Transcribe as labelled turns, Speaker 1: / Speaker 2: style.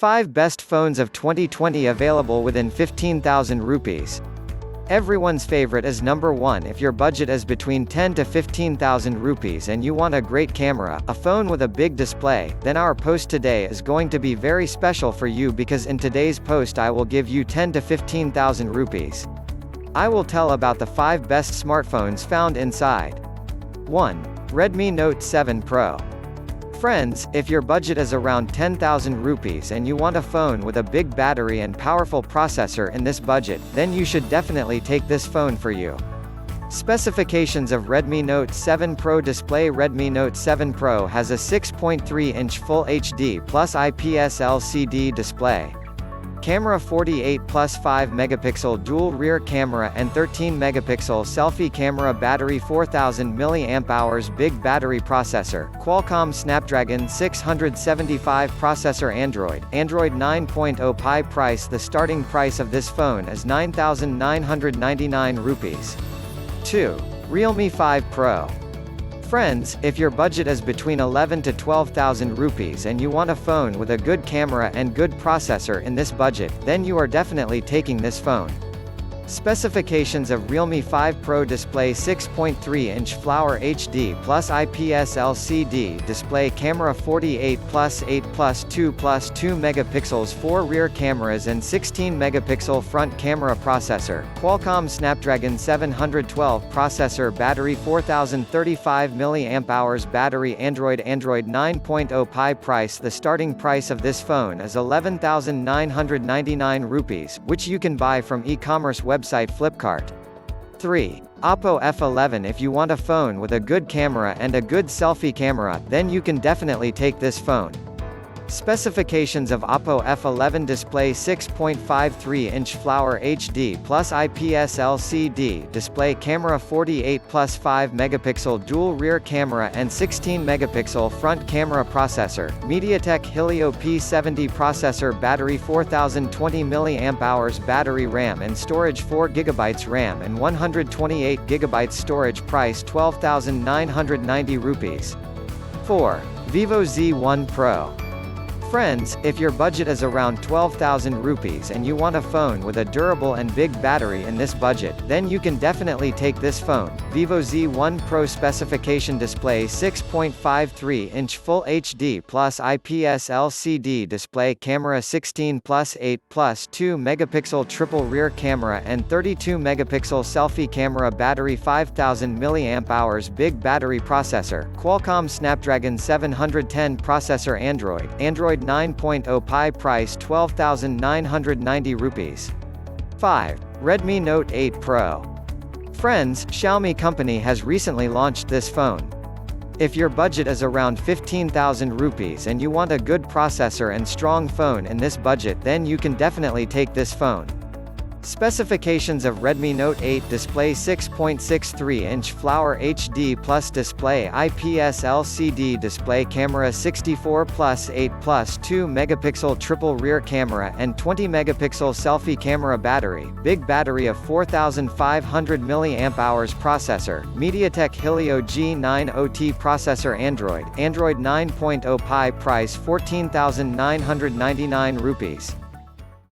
Speaker 1: 5 Best Phones of 2020 available within 15,000 rupees. Everyone's favorite is number 1 if your budget is between 10 to 15,000 rupees and you want a great camera, a phone with a big display, then our post today is going to be very special for you because in today's post I will give you 10 to 15,000 rupees. I will tell about the 5 best smartphones found inside. 1. Redmi Note 7 Pro. Friends, if your budget is around 10,000 rupees and you want a phone with a big battery and powerful processor in this budget, then you should definitely take this phone for you. Specifications of Redmi Note 7 Pro display. Redmi Note 7 Pro has a 6.3-inch Full HD Plus IPS LCD display. Camera 48 plus 5 megapixel dual rear camera and 13 megapixel selfie camera. Battery 4000 mAh. Big battery processor, Qualcomm Snapdragon 675 processor. Android 9.0 Pie. Price. The starting price of this phone is 9,999 rupees. 2. Realme 5 Pro. Friends, if your budget is between 11 to 12,000 rupees and you want a phone with a good camera and good processor in this budget, then you are definitely taking this phone. Specifications of Realme 5 Pro display. 6.3-inch Flower HD plus IPS LCD display. Camera 48 plus 8 plus 2 plus 2 megapixels. 4 rear cameras and 16 megapixel front camera. Processor, Qualcomm Snapdragon 712 processor. Battery 4035 mAh. Battery. Android 9.0 Pie. Price. The starting price of this phone is 11,999 rupees, which you can buy from e-commerce website Flipkart. 3. Oppo F11. If you want a phone with a good camera and a good selfie camera, then you can definitely take this phone. Specifications of Oppo F11 display. 6.53-inch Flower HD plus IPS LCD display. Camera 48 plus 5 megapixel dual rear camera and 16 megapixel front camera. Processor, MediaTek Helio P70 processor. Battery 4020 mAh. Battery. RAM and storage 4 GB RAM and 128 GB storage. Price 12,990 rupees. 4. Vivo Z1 Pro. Friends, if your budget is around 12,000 rupees and you want a phone with a durable and big battery in this budget, then you can definitely take this phone. Vivo Z1 Pro specification display. 6.53-inch Full HD plus IPS LCD display. Camera 16 plus 8 plus 2 megapixel triple rear camera and 32 megapixel selfie camera. Battery 5000 mAh. Big battery. Processor, Qualcomm Snapdragon 710 processor. Android 9.0 Pie. Price 12,990 rupees. 5. Redmi Note 8 Pro. Friends, Xiaomi company has recently launched this phone. If your budget is around 15,000 rupees and you want a good processor and strong phone in this budget, then you can definitely take this phone. Specifications of Redmi Note 8 display. 6.63-inch Flower HD plus display. IPS LCD display. Camera 64 plus 8 plus 2 megapixel triple rear camera and 20 megapixel selfie camera. Battery, big battery of 4500 mAh. Processor, MediaTek Helio G90T processor. Android 9.0 Pie. Price 14,999 rupees.